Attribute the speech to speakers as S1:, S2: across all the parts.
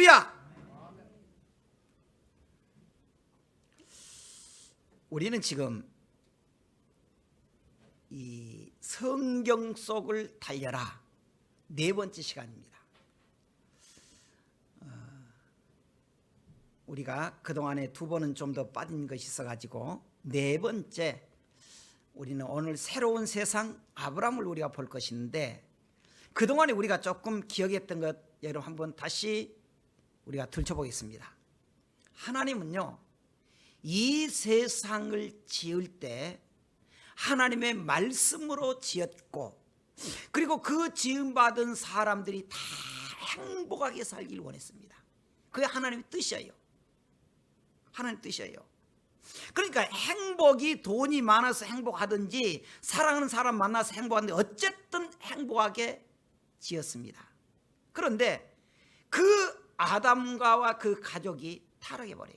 S1: 할렐루야. 우리는 지금 이 성경 속을 달려라 네 번째 시간입니다. 우리가 그동안에 두 번은 좀 더 빠진 것이 있어가지고 네 번째 우리는 오늘 새로운 세상 아브라함을 우리가 볼 것인데, 그동안에 우리가 조금 기억했던 것 여러분 한번 다시 우리가 들춰보겠습니다. 하나님은요, 이 세상을 지을 때 하나님의 말씀으로 지었고, 그리고 그 지음받은 사람들이 다 행복하게 살기를 원했습니다. 그게 하나님의 뜻이에요. 하나님의 뜻이에요. 그러니까 행복이 돈이 많아서 행복하든지 사랑하는 사람 만나서 행복한데 어쨌든 행복하게 지었습니다. 그런데 그 아담과와 그 가족이 타락해버려요.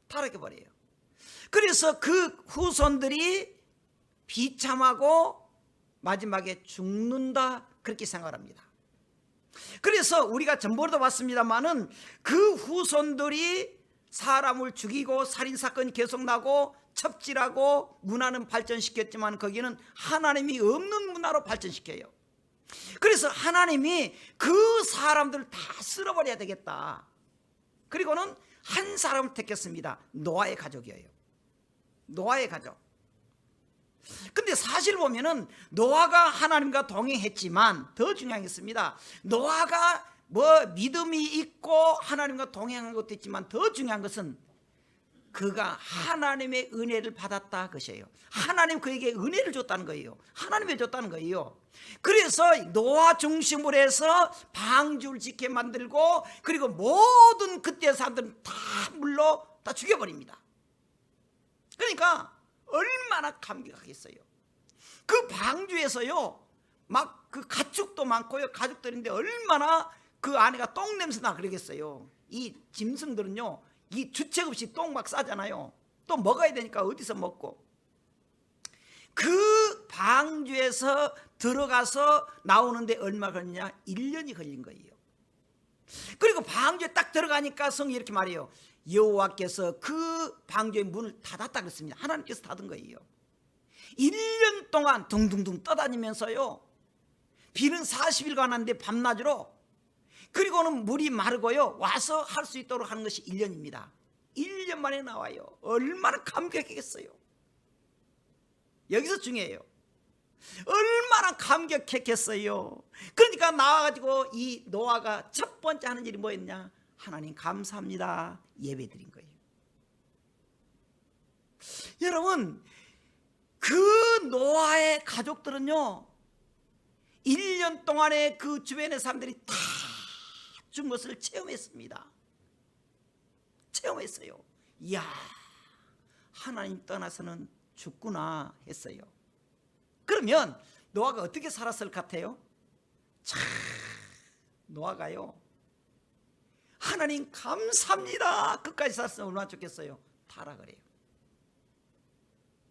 S1: 타락해버려요. 그래서 그 후손들이 비참하고 마지막에 죽는다, 그렇게 생각합니다. 그래서 우리가 전번에도 봤습니다마는 그 후손들이 사람을 죽이고 살인사건이 계속 나고 첩질하고 문화는 발전시켰지만 거기는 하나님이 없는 문화로 발전시켜요. 그래서 하나님이 그 사람들을 다 쓸어버려야 되겠다. 그리고는 한 사람을 택했습니다. 노아의 가족이에요. 노아의 가족. 근데 사실 보면은 노아가 하나님과 동행했지만 더 중요한 게 있습니다. 노아가 믿음이 있고 하나님과 동행한 것도 있지만 더 중요한 것은 그가 하나님의 은혜를 받았다, 그것이에요. 하나님 그에게 은혜를 줬다는 거예요. 하나님이 줬다는 거예요. 그래서 노아 중심으로 해서 방주를 짓게 만들고, 그리고 모든 그때 사람들은 다 물로 다 죽여버립니다. 그러니까 얼마나 감격하겠어요. 그 방주에서요, 막 그 가축도 많고요, 가족들인데 얼마나 그 안에가 똥 냄새나 그러겠어요. 이 짐승들은요, 이 주책 없이 똥 막 싸잖아요. 또 먹어야 되니까 어디서 먹고. 그 방주에서 들어가서 나오는데 얼마 걸리냐? 1년이 걸린 거예요. 그리고 방주에 딱 들어가니까 성이 이렇게 말해요. 여호와께서 그 방주의 문을 닫았다 그랬습니다. 하나님께서 닫은 거예요. 1년 동안 둥둥둥 떠다니면서요, 비는 40일간 하는데 밤낮으로, 그리고는 물이 마르고요, 와서 할 수 있도록 하는 것이 1년입니다. 1년 만에 나와요. 얼마나 감격했겠어요. 여기서 중요해요. 얼마나 감격했겠어요. 그러니까 나와가지고 이 노아가 첫 번째 하는 일이 뭐였냐? 하나님 감사합니다, 예배 드린 거예요. 여러분, 그 노아의 가족들은요, 1년 동안에 그 주변의 사람들이 다 준 것을 체험했습니다. 체험했어요. 이야, 하나님 떠나서는 죽구나 했어요. 그러면 노아가 어떻게 살았을 것 같아요? 참, 노아가요, 하나님 감사합니다 끝까지 살았으면 얼마나 좋겠어요. 타락을 해요.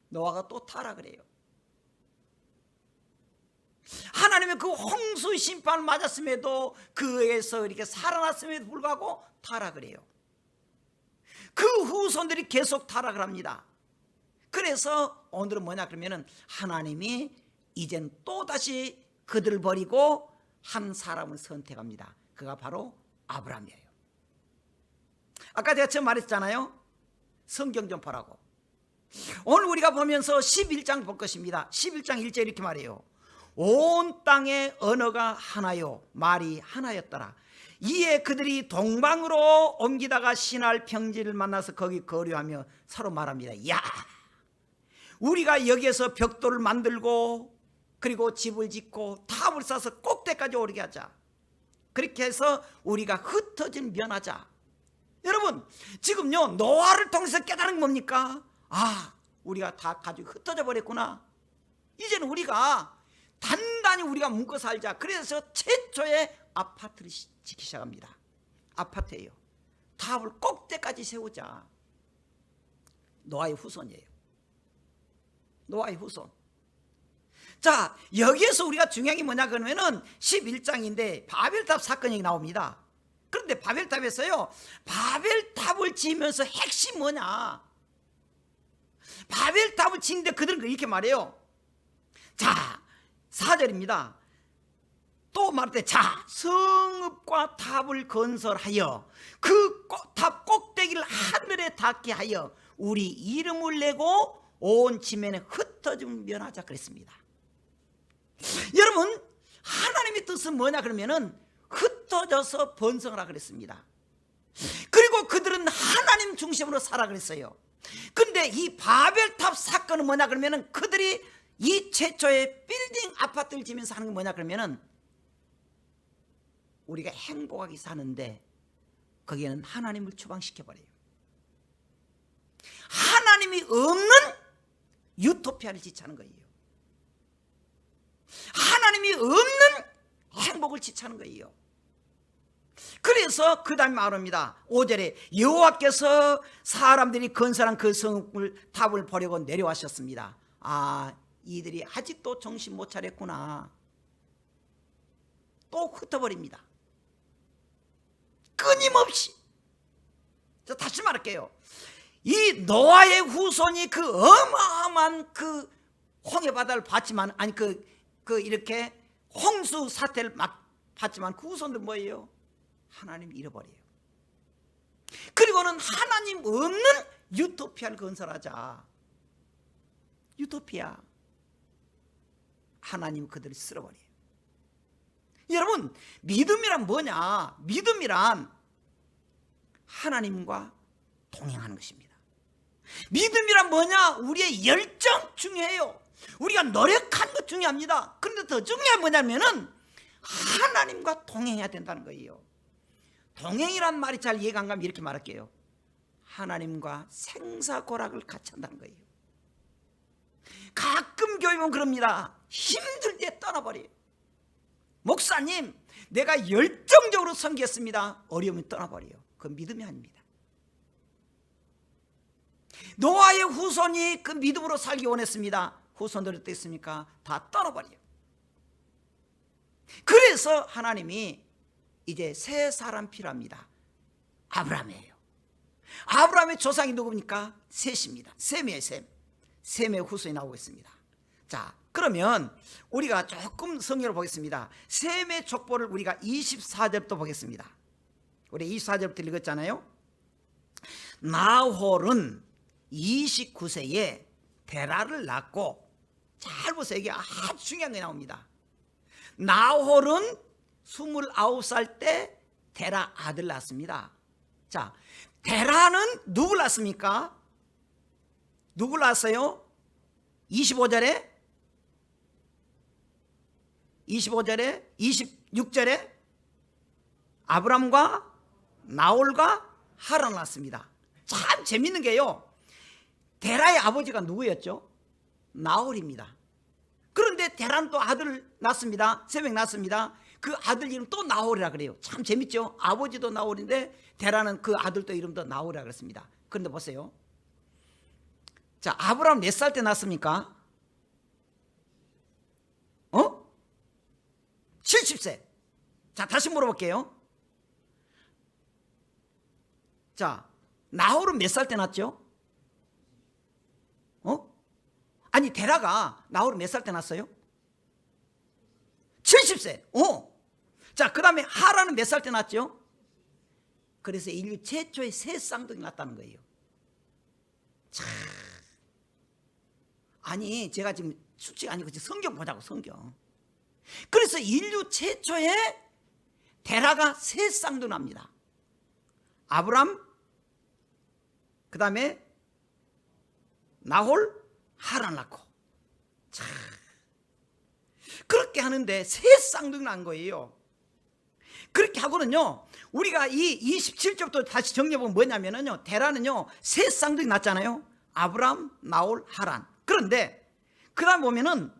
S1: 노아가 또 타락을 해요. 하나님의 그 홍수 심판을 맞았음에도, 그에서 이렇게 살아났음에도 불구하고 타락을 해요. 그 후손들이 계속 타락을 합니다. 그래서 오늘은 뭐냐 그러면은 하나님이 이젠 또다시 그들을 버리고 한 사람을 선택합니다. 그가 바로 아브라함이에요. 아까 제가 처음 말했잖아요, 성경 좀 보라고. 오늘 우리가 보면서 11장 볼 것입니다. 11장 1절 이렇게 말해요. 온 땅의 언어가 하나요, 말이 하나였더라. 이에 그들이 동방으로 옮기다가 시날 평지를 만나서 거기 거류하며 서로 말합니다. 야, 우리가 여기에서 벽돌을 만들고 그리고 집을 짓고 탑을 쌓아서 꼭대기까지 오르게 하자. 그렇게 해서 우리가 흩어진 면하자. 여러분, 지금요, 노아를 통해서 깨달은 게 뭡니까? 아, 우리가 다 가지고 흩어져 버렸구나. 이제는 우리가 단단히 우리가 묶어 살자. 그래서 최초의 아파트를 짓기 시작합니다. 아파트예요. 탑을 꼭대까지 세우자. 노아의 후손이에요. 노아의 후손. 자, 여기에서 우리가 중요한 게 뭐냐 그러면은 11장인데 바벨탑 사건이 나옵니다. 그런데 바벨탑에서요, 바벨탑을 지으면서 핵심이 뭐냐? 바벨탑을 짓는데 그들은 이렇게 말해요. 자, 4절입니다. 또 말할 때, 자, 성읍과 탑을 건설하여 그 탑 꼭대기를 하늘에 닿게 하여 우리 이름을 내고 온 지면에 흩어짐을 면하자 그랬습니다. 여러분, 하나님의 뜻은 뭐냐 그러면은 흩어져서 번성하라 그랬습니다. 그리고 그들은 하나님 중심으로 살아 그랬어요. 근데 이 바벨탑 사건은 뭐냐 그러면은 그들이 이 최초의 빌딩 아파트를 지면서 하는 게 뭐냐 그러면은 우리가 행복하게 사는데 거기에는 하나님을 추방시켜버려요. 하나님이 없는 유토피아를 지차는 거예요. 하나님이 없는 행복을 지차는 거예요. 그래서 그 다음에 말합니다. 5절에 여호와께서 사람들이 건설한 그 성읍을 탑을 보려고 내려와셨습니다. 아, 이들이 아직도 정신 못 차렸구나. 또 흩어버립니다. 끊임없이. 자, 다시 말할게요. 이 노아의 후손이 그 어마어마한 그 홍해 바다를 봤지만, 아니 이렇게 홍수 사태를 막 봤지만 그 후손들 뭐예요? 하나님 잃어버려요. 그리고는 하나님 없는 유토피아를 건설하자. 유토피아. 하나님 그들을 쓸어버려요. 여러분, 믿음이란 뭐냐? 믿음이란 하나님과 동행하는 것입니다. 믿음이란 뭐냐? 우리의 열정 중요해요. 우리가 노력하는 것 중요합니다. 그런데 더 중요한 뭐냐면은 하나님과 동행해야 된다는 거예요. 동행이란 말이 잘 이해가 안 가면 이렇게 말할게요. 하나님과 생사고락을 같이 한다는 거예요. 가끔 교회 보면 그럽니다. 힘들 때 떠나버려요. 목사님, 내가 열정적으로 섬겼습니다. 어려우면 떠나버려요. 그건 믿음이 아닙니다. 노아의 후손이 그 믿음으로 살기 원했습니다. 후손들이 어땠습니까? 다 떠나버려요. 그래서 하나님이 이제 새 사람 필요합니다. 아브라함이에요. 아브라함의 조상이 누굽니까? 셋입니다. 셈이에요. 셈. 셈의 후손이 나오고 있습니다. 자, 그러면 우리가 조금 성경을 보겠습니다. 셈의 족보를 우리가 24절부터 보겠습니다. 우리 24절부터 읽었잖아요. 나홀은 29세에 데라를 낳고, 잘 보세요. 이게 아주 중요한 게 나옵니다. 나홀은 29살 때 데라 아들 낳습니다. 자, 데라는 누굴 낳습니까? 누굴 낳았어요? 25절에 26절에 아브람과 나홀과 하란을 낳습니다. 참 재밌는 게요, 데라의 아버지가 누구였죠? 나홀입니다. 그런데 데라는 또 아들을 낳습니다. 3명 낳습니다. 그 아들 이름 또 나홀이라 그래요. 참 재밌죠? 아버지도 나홀인데 데라는 그 아들도 이름도 나홀이라 그랬습니다. 그런데 보세요. 자, 아브람 몇 살 때 낳습니까? 70세. 자, 다시 물어볼게요. 자, 나홀은 몇 살 때 낳았죠? 아니, 데라가 나홀은 몇 살 때 낳았어요? 70세. 자, 그 다음에 하란은 몇 살 때 낳았죠? 그래서 인류 최초의 새 쌍둥이 낳았다는 거예요. 참. 아니, 제가 지금 수치가 아니고 성경 보자고, 성경. 그래서 인류 최초의 데라가 새 쌍둥이 납니다. 아브람, 그 다음에 나홀, 하란 낳고. 참. 그렇게 하는데 새 쌍둥이 난 거예요. 그렇게 하고는요, 우리가 이 27절부터 다시 정리해보면 뭐냐면요, 데라는요 새 쌍둥이 낳았잖아요. 아브람, 나홀, 하란. 그런데 그 다음 보면은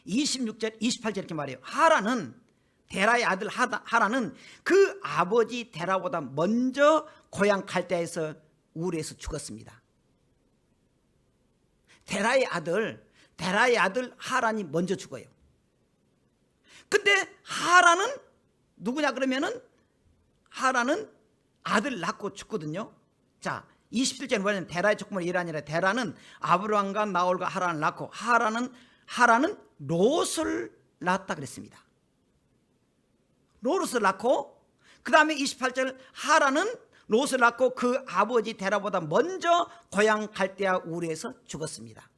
S1: 26절 28절 이렇게 말해요. 하란은, 데라의 아들 하란은 그 아버지 데라보다 먼저 고향 갈대아에서 우르에서 죽었습니다. 데라의 아들 하란이 먼저 죽어요. 근데 하란은 누구냐 그러면은 하란은 아들 낳고 죽거든요. 자, 27절에 뭐냐면 데라의 족보는 이란이라. 데라는 아브람과 나홀과 하란을 낳고 하란은 롯을 낳았다 그랬습니다. 롯을 낳고 그 다음에 28절 하란은 롯을 낳고 그 아버지 데라보다 먼저 고향 갈대아 우르에서 죽었습니다.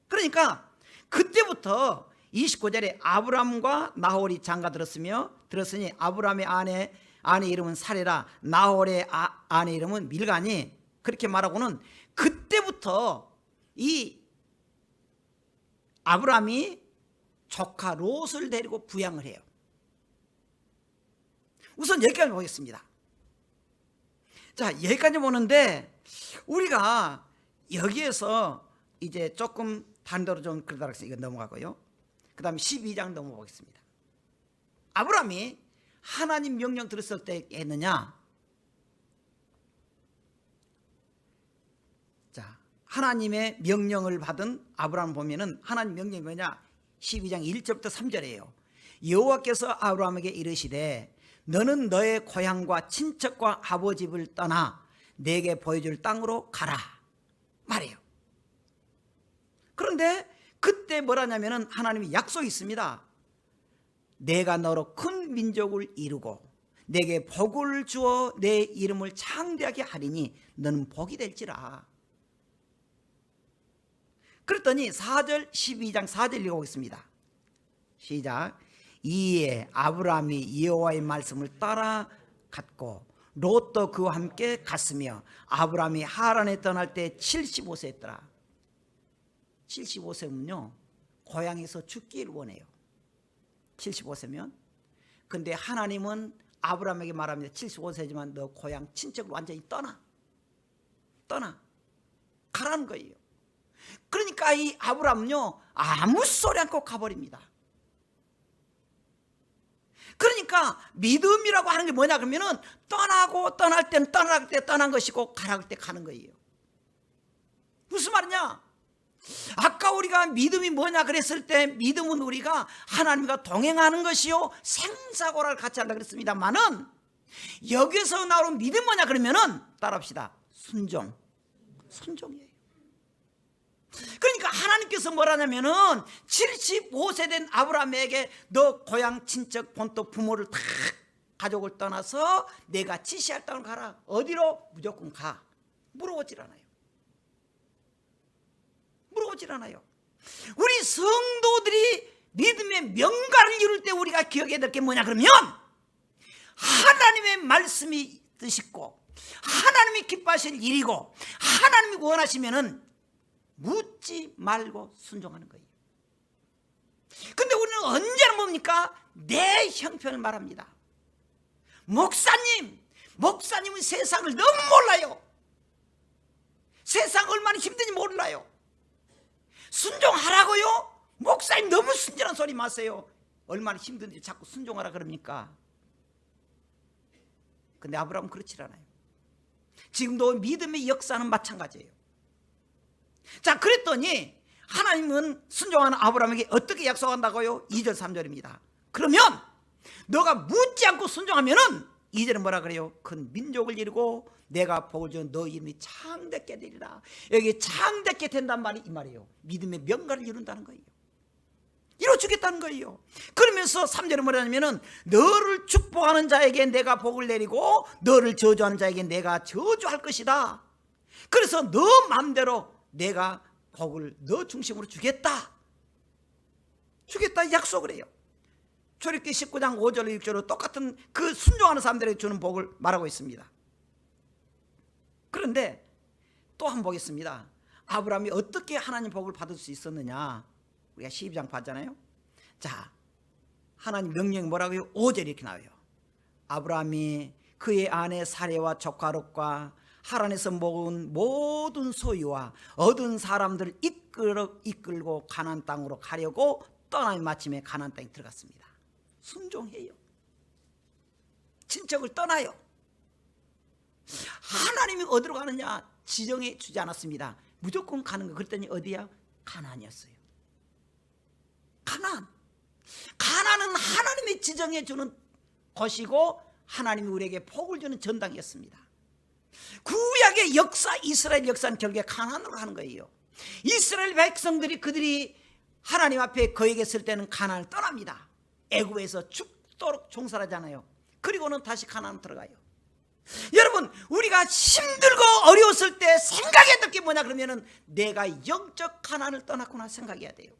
S1: 그러니까 그때부터 29절에 아브람과 나홀이 장가 들었으니 아브람의 아내 이름은 사레라, 나홀의 아내 이름은 밀가니, 그렇게 말하고는 그때부터 이 아브람이 조카 롯을 데리고 부양을 해요. 우선 여기까지 보겠습니다. 자, 여기까지 보는데 우리가 여기에서 이제 조금 단도로 좀 그러다 해서 이거 넘어가고요. 그 다음에 12장 넘어보겠습니다. 아브람이 하나님 명령 들었을 때 했느냐? 자, 하나님의 명령을 받은 아브람 보면은 하나님 명령이 뭐냐? 12장 1절부터 3절이에요. 여호와께서 아브람에게 이르시되 너는 너의 고향과 친척과 아버지 집을 떠나 내게 보여줄 땅으로 가라 말해요. 그런데 그때 뭐라냐면은 하나님이 약속이 있습니다. 내가 너로 큰 민족을 이루고 내게 복을 주어 내 이름을 창대하게 하리니 너는 복이 될지라. 그랬더니 4절 12장 4절 읽어보겠습니다. 시작. 이에 아브람이 여호와의 말씀을 따라 갔고 롯도 그와 함께 갔으며 아브람이 하란에 떠날 때 75세였더라. 75세면요 고향에서 죽기를 원해요. 75세면. 근데 하나님은 아브람에게 말합니다. 75세지만 너 고향 친척을 완전히 떠나 가라는 거예요. 그러니까 이 아브람은요 아무 소리 않고 가버립니다. 그러니까 믿음이라고 하는 게 뭐냐 그러면은 떠날 때는 떠날 때 떠난 것이고 가라할 때 가는 거예요. 무슨 말이냐? 아까 우리가 믿음이 뭐냐 그랬을 때 믿음은 우리가 하나님과 동행하는 것이요 생사고라를 같이 한다 그랬습니다만은 여기서 나오는 믿음 뭐냐 그러면은 따라합시다. 순종이에요. 그러니까 하나님께서 뭐라냐면은 75세 된 아브라함에게 너 고향 친척 본토 부모를 다 가족을 떠나서 내가 지시할 땅을 가라. 어디로? 무조건 가. 물어보질 않아요. 우리 성도들이 믿음의 명가를 이룰 때 우리가 기억해야 될 게 뭐냐 그러면 하나님의 말씀이 뜻있고 하나님이 기뻐하실 일이고 하나님이 원하시면은 묻지 말고 순종하는 거예요. 근데 우리는 언제나 뭡니까? 내 형편을 말합니다. 목사님은 세상을 너무 몰라요. 세상 얼마나 힘든지 몰라요. 순종하라고요? 목사님 너무 순진한 소리 마세요. 얼마나 힘든지 자꾸 순종하라 그럽니까? 근데 아브라함은 그렇지 않아요. 지금도 믿음의 역사는 마찬가지예요. 자, 그랬더니 하나님은 순종하는 아브라함에게 어떻게 약속한다고요? 2절 3절입니다. 그러면 너가 묻지 않고 순종하면은 2절은 뭐라 그래요? 큰 민족을 이루고 내가 복을 주어 너 이름이 창대케 되리라. 여기 창대케 된단 말이 이 말이에요. 믿음의 명가를 이룬다는 거예요. 이뤄주겠다는 거예요. 그러면서 3절에 뭐라냐면은 너를 축복하는 자에게 내가 복을 내리고 너를 저주하는 자에게 내가 저주할 것이다. 그래서 너 마음대로 내가 복을 너 중심으로 주겠다 약속을 해요. 출애굽기 19장 5절 6절로 똑같은 그 순종하는 사람들에게 주는 복을 말하고 있습니다. 그런데 또 한번 보겠습니다. 아브라함이 어떻게 하나님 복을 받을 수 있었느냐. 우리가 12장 봤잖아요. 자, 하나님 명령이 뭐라고요? 5절 이렇게 나와요. 아브라함이 그의 아내 사레와 조카 롯과 하란에서 모은 모든 소유와 얻은 사람들을 이끌고 가나안 땅으로 가려고 떠나니 마침에 가나안 땅에 들어갔습니다. 순종해요. 친척을 떠나요. 하나님이 어디로 가느냐 지정해 주지 않았습니다. 무조건 가는 거. 그랬더니 어디야? 가나안이었어요. 가나안은 하나님이 지정해 주는 것이고 하나님이 우리에게 복을 주는 전당이었습니다. 구약의 역사, 이스라엘 역사는 결국에 가나안으로 하는 거예요. 이스라엘 백성들이 그들이 하나님 앞에 거역했을 때는 가나안을 떠납니다. 애굽에서 죽도록 종살하잖아요. 그리고는 다시 가나안 들어가요. 여러분, 우리가 힘들고 어려웠을 때 생각했던 게 뭐냐 그러면은 내가 영적 가나안을 떠났구나 생각해야 돼요.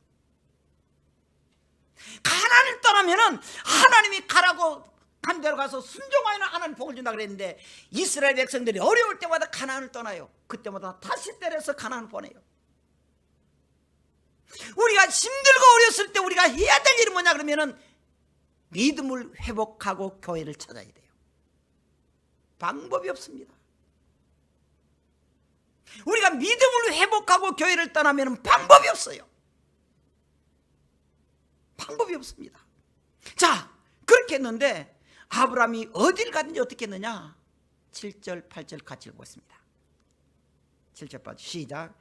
S1: 가나안을 떠나면은 하나님이 가라고 간 대로 가서 순종하면 하나님 복을 준다 그랬는데 이스라엘 백성들이 어려울 때마다 가나안을 떠나요. 그때마다 다시 때려서 가나안을 보내요. 우리가 힘들고 어려웠을 때 우리가 해야 될 일이 뭐냐 그러면은 믿음을 회복하고 교회를 찾아야 돼요. 방법이 없습니다. 우리가 믿음을 회복하고 교회를 떠나면 방법이 없어요. 방법이 없습니다. 자, 그렇게 했는데 아브라함이 어딜 가든지 어떻게 했느냐? 7절 8절 같이 읽겠습니다. 7절 8절 시작.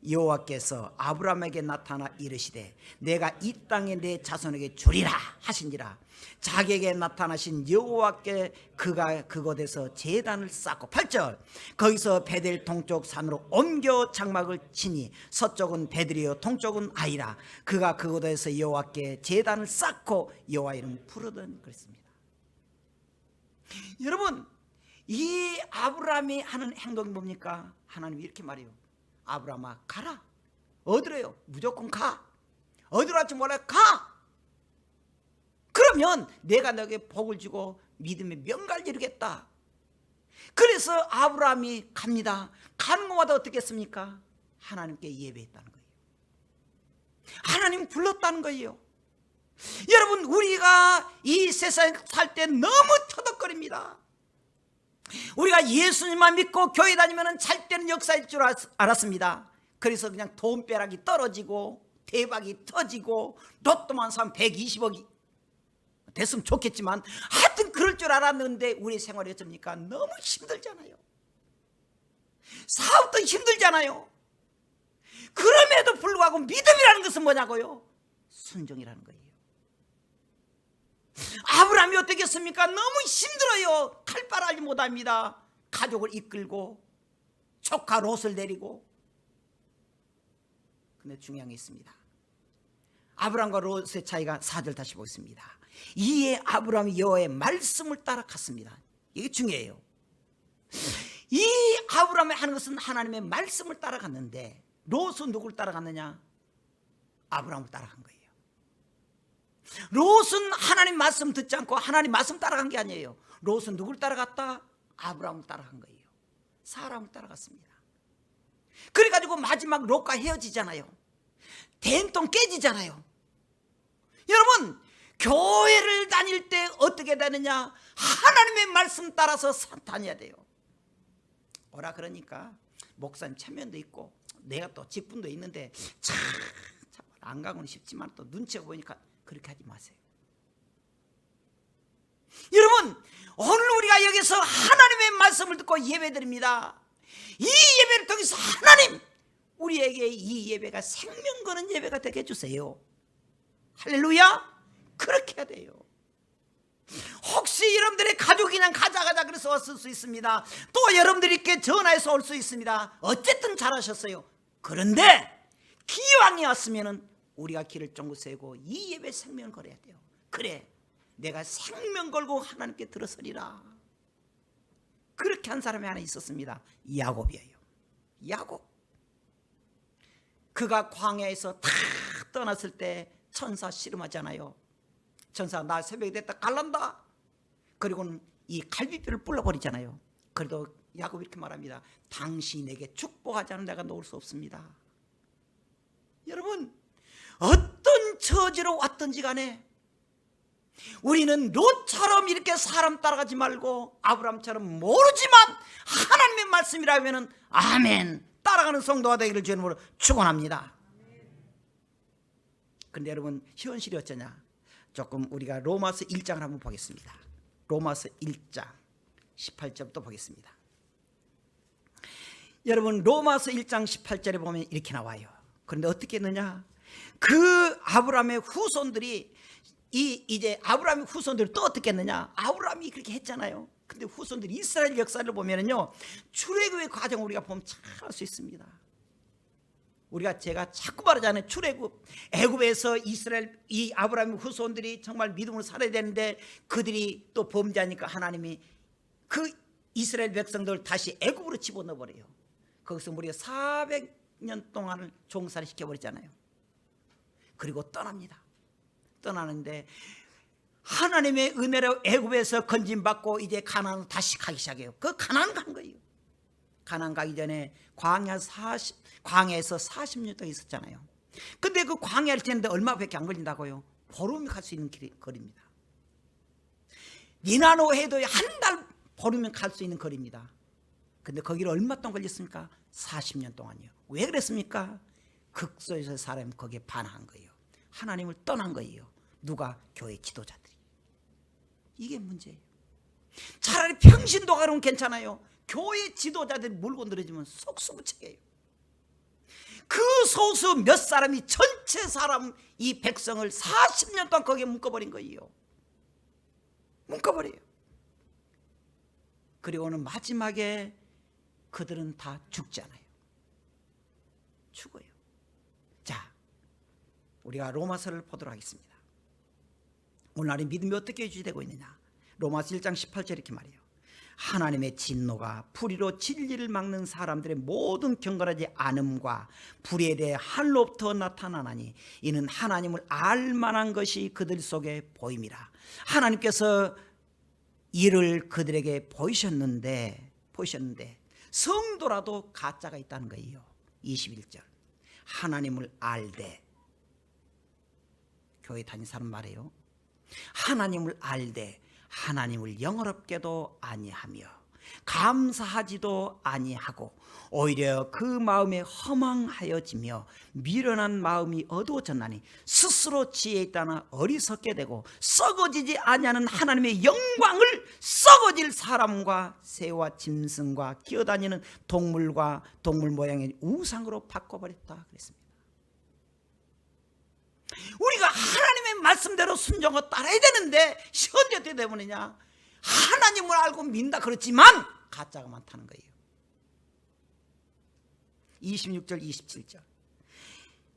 S1: 여호와께서 아브라함에게 나타나 이르시되 내가 이 땅에 내 자손에게 주리라 하신지라. 자기에게 나타나신 여호와께 그가 그곳에서 제단을 쌓고 8절 거기서 베델 동쪽 산으로 옮겨 장막을 치니 서쪽은 베델이요 동쪽은 아이라. 그가 그곳에서 여호와께 제단을 쌓고 여호와 이름 부르던 그랬습니다. 여러분, 이 아브라함이 하는 행동이 뭡니까? 하나님이 이렇게 말해요. 아브라함아 가라. 어디로요? 무조건 가. 어디로 할지 몰라 가. 그러면 내가 너에게 복을 주고 믿음의 명가를 이루겠다. 그래서 아브라함이 갑니다. 가는 곳마다 어떻게 했습니까? 하나님께 예배했다는 거예요. 하나님 불렀다는 거예요. 여러분, 우리가 이 세상에 살 때 너무 터덕거립니다. 우리가 예수님만 믿고 교회 다니면 잘 때는 역사일 줄 알았습니다. 그래서 그냥 돈벼락이 떨어지고 대박이 터지고 로또만 사면 120억이 됐으면 좋겠지만 하여튼 그럴 줄 알았는데 우리 생활이 어쩝니까? 너무 힘들잖아요. 사업도 힘들잖아요. 그럼에도 불구하고 믿음이라는 것은 뭐냐고요? 순종이라는 거예요. 아브라함이 어떻게 했습니까? 너무 힘들어요. 칼바람 알지 못합니다. 가족을 이끌고 조카 롯을 데리고. 근데 중요한 게 있습니다. 아브라함과 롯의 차이가 4절 다시 보겠습니다. 이에 아브라함이 여호와의 말씀을 따라 갔습니다. 이게 중요해요. 이 아브라함이 하는 것은 하나님의 말씀을 따라갔는데 롯은 누구를 따라갔느냐? 아브라함을 따라간 거예요. 롯은 하나님 말씀 듣지 않고 하나님 말씀 따라간 게 아니에요. 롯은 누굴 따라갔다? 아브라함을 따라간 거예요. 사람을 따라갔습니다. 그래가지고 마지막 롯과 헤어지잖아요. 된통 깨지잖아요. 여러분, 교회를 다닐 때 어떻게 되느냐? 하나님의 말씀 따라서 다녀야 돼요. 오라 그러니까 목사님 체면도 있고 내가 또 직분도 있는데 참 안 가고는 싶지만 또 눈치가 보니까 그렇게 하지 마세요. 여러분, 오늘 우리가 여기서 하나님의 말씀을 듣고 예배드립니다. 이 예배를 통해서 하나님 우리에게 이 예배가 생명 거는 예배가 되게 해주세요. 할렐루야. 그렇게 해야 돼요. 혹시 여러분들의 가족이 그냥 가자 그래서 왔을 수 있습니다. 또 여러분들께 전화해서 올 수 있습니다. 어쨌든 잘하셨어요. 그런데 기왕이 왔으면 우리가 길을 쫑긋 세우고 이 예배 생명을 걸어야 돼요. 그래, 내가 생명 걸고 하나님께 들어서리라. 그렇게 한 사람이 하나 있었습니다. 야곱이에요. 야곱. 그가 광야에서 다 떠났을 때 천사 씨름하잖아요. 천사 나 새벽이 됐다 갈란다. 그리고는 이 갈비뼈를 불러버리잖아요. 그래도 야곱이 이렇게 말합니다. 당신이 내게 축복하지 않으면 내가 놓을 수 없습니다. 여러분, 어떤 처지로 왔든지 간에 우리는 롯처럼 이렇게 사람 따라가지 말고 아브라함처럼 모르지만 하나님의 말씀이라면 아멘 따라가는 성도가 되기를 주님으로 축원합니다. 그런데 여러분, 현실이 어쩌냐? 조금 우리가 로마서 1장을 한번 보겠습니다. 로마서 1장 18절부터 보겠습니다. 여러분, 로마서 1장 18절에 보면 이렇게 나와요. 그런데 어떻게 했느냐? 그 아브라함의 후손들이 이제 아브라함의 후손들이 또 어떻게 했느냐? 아브라함이 그렇게 했잖아요. 근데 후손들이 이스라엘 역사를 보면은요, 출애굽의 과정을 우리가 보면 잘 알 수 있습니다. 제가 자꾸 말하잖아요. 출애굽, 애굽에서 이스라엘 이 아브라함의 후손들이 정말 믿음으로 살아야 되는데 그들이 또 범죄하니까 하나님이 그 이스라엘 백성들을 다시 애굽으로 집어넣어 버려요. 거기서 무려 400년 동안을 종살이 시켜버렸잖아요. 그리고 떠납니다. 떠나는데 하나님의 은혜로 애굽에서 건진받고 이제 가나안으로 다시 가기 시작해요. 그 가나안 간 거예요. 가나안 가기 전에 광야에서 40년 동안 있었잖아요. 근데 그 광야를 지는데 얼마밖에 안 걸린다고요? 보름이 갈 수 있는 거리입니다. 니나노 해도 한 달 보름이면 갈 수 있는 거리입니다. 근데 거기를 얼마 동안 걸렸습니까? 40년 동안이요. 왜 그랬습니까? 극소에서 사람이 거기에 반한 거예요. 하나님을 떠난 거예요. 누가? 교회 지도자들이. 이게 문제예요. 차라리 평신도가로는 괜찮아요. 교회 지도자들이 물고 늘어지면 속수무책이에요. 그 소수 몇 사람이 전체 사람 이 백성을 40년 동안 거기에 묶어버린 거예요. 묶어버려요. 그리고는 마지막에 그들은 다 죽잖아요. 죽어요. 자, 우리가 로마서를 보도록 하겠습니다. 오늘날의 믿음이 어떻게 유지되고 있느냐? 로마서 1장 18절 이렇게 말해요. 하나님의 진노가 불의로 진리를 막는 사람들의 모든 경건하지 않음과 불의에 대해 하늘로부터 나타나나니 이는 하나님을 알만한 것이 그들 속에 보임이라. 하나님께서 이를 그들에게 보이셨는데 성도라도 가짜가 있다는 거예요. 21절. 하나님을 알되, 교회 다니는 사람 말이에요. 하나님을 알되 하나님을 영어롭게도 아니하며 감사하지도 아니하고 오히려 그 마음에 허망하여지며 미련한 마음이 어두워졌나니 스스로 지혜 있다나 어리석게 되고 썩어지지 아니하는 하나님의 영광을 썩어질 사람과 새와 짐승과 기어다니는 동물과 동물 모양의 우상으로 바꿔버렸다 그랬습니다. 우리가 하나님의 말씀대로 순종하고 따라야 되는데 현재 어떻게 되느냐? 하나님을 알고 믿는다 그렇지만 가짜가 많다는 거예요. 26절 27절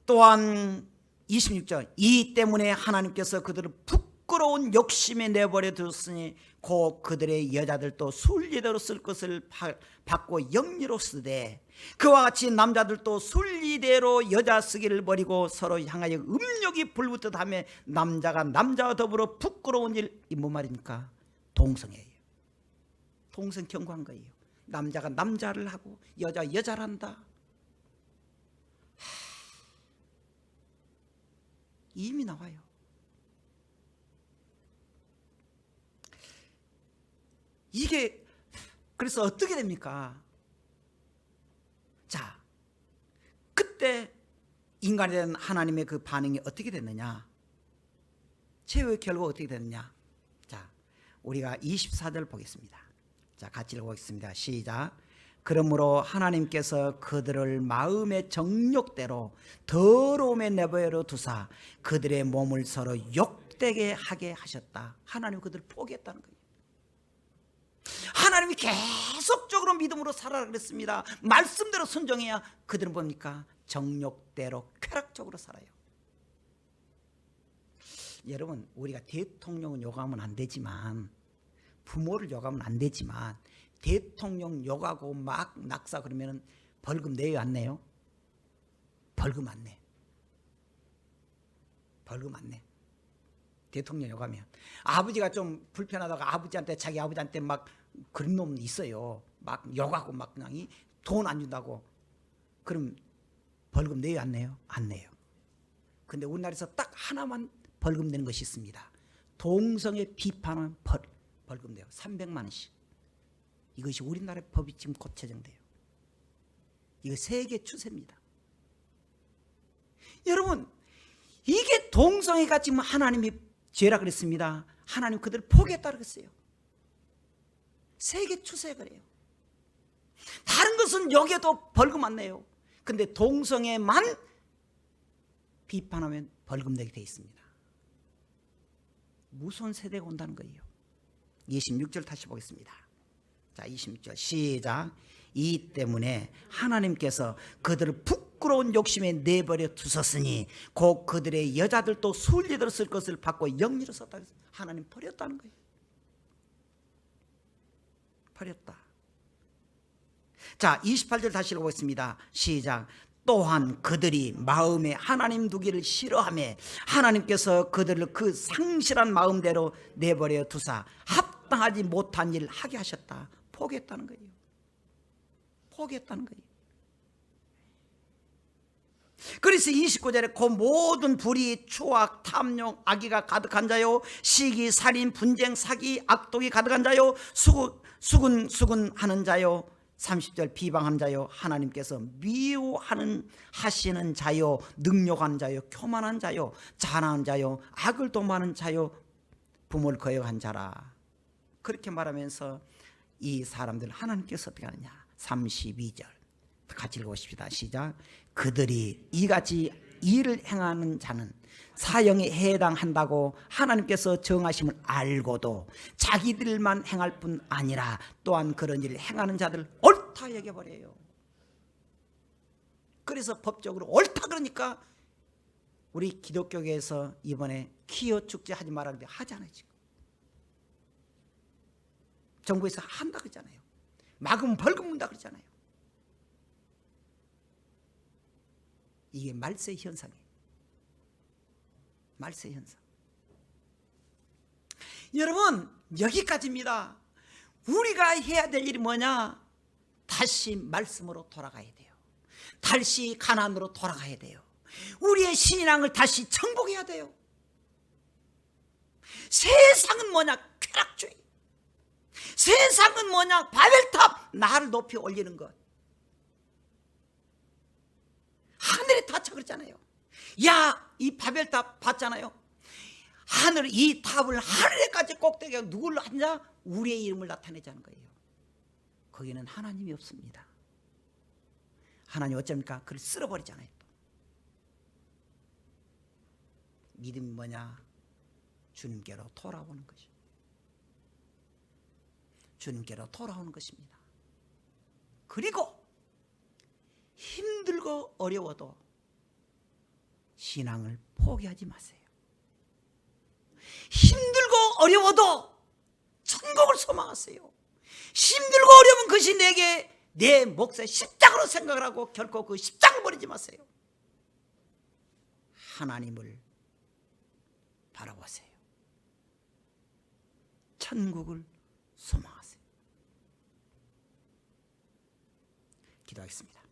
S1: 또한 26절 이 때문에 하나님께서 그들을 부끄러운 욕심에 내버려 두었으니 곧 그들의 여자들도 순리대로 쓸 것을 받고 영리로 쓰되 그와 같이 남자들도 순리대로 여자 쓰기를 버리고 서로 향하여 음욕이 불붙듯 하며 남자가 남자와 더불어 부끄러운 일, 이 뭔 말입니까? 동성애예요. 동성 경고한 거예요. 남자가 남자를 하고 여자 여자를 한다. 이미 나와요. 이게 그래서 어떻게 됩니까? 자, 그때 인간에 대한 하나님의 그 반응이 어떻게 됐느냐? 최후의 결과가 어떻게 됐느냐? 자, 우리가 24절 보겠습니다. 자, 같이 읽어보겠습니다. 시작. 그러므로 하나님께서 그들을 마음의 정욕대로 더러움에 내버려 두사 그들의 몸을 서로 욕되게 하게 하셨다. 하나님 그들을 포기했다는 거예요. 하나님이 계속적으로 믿음으로 살아라 그랬습니다. 말씀대로 순종해야 그들은 뭡니까? 정욕대로 쾌락적으로 살아요. 여러분, 우리가 대통령은 욕하면 안 되지만, 부모를 욕하면 안 되지만, 대통령 욕하고 막 낙사 그러면 벌금 내요 안 내요? 벌금 안 내. 벌금 안 내. 대통령 욕하면. 아버지가 좀 불편하다가 아버지한테, 자기 아버지한테 막 그런 놈 있어요. 막 욕하고 막 그냥 돈 안 준다고. 그럼 벌금 내요 안 내요? 안 내요. 근데 우리나라에서 딱 하나만 벌금 내는 것이 있습니다. 동성애 비판은 벌금 내요. 300만 원씩. 이것이 우리나라의 법이 지금 곧 제정돼요. 이거 세계 추세입니다. 여러분, 이게 동성애가 지금 하나님이 죄라 그랬습니다. 하나님 그들을 포기했다 그랬어요. 세계 추세가 그래요. 다른 것은 여기에도 벌금 안 내요. 근데 동성애만 비판하면 벌금 내게 돼 있습니다. 무서운 세대가 온다는 거예요. 26절 다시 보겠습니다. 자, 26절 시작. 이 때문에 하나님께서 그들을 부끄러운 욕심에 내버려 두셨으니 곧 그들의 여자들도 순리대로 쓸 것을 받고 영리로 썼다. 하나님 버렸다는 거예요. 버렸다. 자, 28절 다시 읽어보겠습니다. 시작. 또한 그들이 마음에 하나님 두기를 싫어하며 하나님께서 그들을 그 상실한 마음대로 내버려 두사 합당하지 못한 일을 하게 하셨다. 포기했다는 거예요. 포기했다는 거예요. 그래서 29절에 그 모든 불의, 추악, 탐욕, 악의가 가득한 자요, 시기, 살인, 분쟁, 사기, 악독이 가득한 자요, 수군하는 자요, 30절 비방하는 자요, 하나님께서 미워하는 하시는 자요, 능욕하는 자요, 교만한 자요, 잔인한 자요, 악을 도모하는 자요, 부모를 거역한 자라. 그렇게 말하면서 이 사람들 하나님께서 어떻게 하느냐. 32절 같이 읽어보십시다. 시작. 그들이 이같이 일을 행하는 자는 사형에 해당한다고 하나님께서 정하심을 알고도 자기들만 행할 뿐 아니라 또한 그런 일을 행하는 자들 옳다 여겨버려요. 그래서 법적으로 옳다 그러니까 우리 기독교계에서 이번에 기호 축제 하지 말라는데 하잖아요. 지금 정부에서 한다 그러잖아요. 막으면 벌금 문다 그러잖아요. 이게 말세 현상이에요. 말세 현상. 여러분 여기까지입니다. 우리가 해야 될 일이 뭐냐? 다시 말씀으로 돌아가야 돼요. 다시 가나안으로 돌아가야 돼요. 우리의 신앙을 다시 정복해야 돼요. 세상은 뭐냐? 쾌락주의. 세상은 뭐냐? 바벨탑 나를 높이 올리는 것. 하늘에 닿자 그랬잖아요. 야, 이 바벨탑 봤잖아요. 하늘 이 탑을 하늘에까지 꼭대기에 누굴 앉아? 우리의 이름을 나타내자는 거예요. 거기는 하나님이 없습니다. 하나님 어쩝니까? 그를 쓸어버리잖아요. 또. 믿음이 뭐냐? 주님께로 돌아오는 것이. 주님께로 돌아오는 것입니다. 그리고 힘들고 어려워도 신앙을 포기하지 마세요. 힘들고 어려워도 천국을 소망하세요. 힘들고 어려우면 그것이 내게 내 몫의 십장으로 생각을 하고 결코 그 십장을 버리지 마세요. 하나님을 바라보세요. 천국을 소망하세요. 기도하겠습니다.